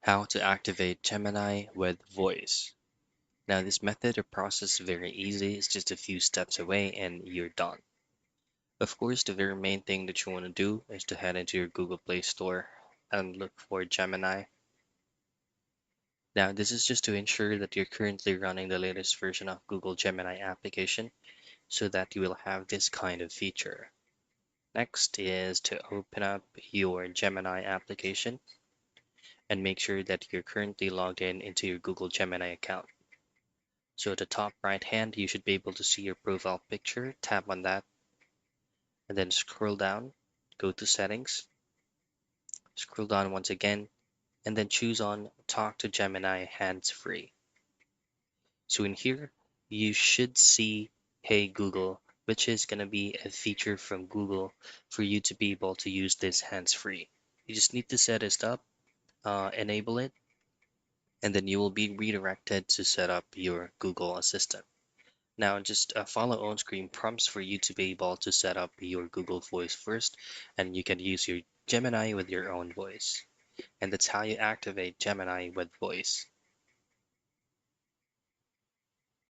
How to activate Gemini with voice. Now this method or process is very easy. It's just a few steps away and you're done. Of course, the very main thing that you want to do is to head into your Google Play Store and look for Gemini. Now this is just to ensure that you're currently running the latest version of Google Gemini application so that you will have this kind of feature. Next is to open up your Gemini application and make sure that you're currently logged in into your Google Gemini account. So at the top right hand, you should be able to see your profile picture. Tap on that and then scroll down, go to settings, scroll down once again, and then choose on talk to Gemini hands-free. So in here, you should see Hey Google, which is going to be a feature from Google for you to be able to use this hands-free. You just need to set it up, enable it, and then you will be redirected to set up your Google Assistant. Now just follow on-screen prompts for you to be able to set up your Google Voice first, and you can use your Gemini with your own voice. And that's how you activate Gemini with voice.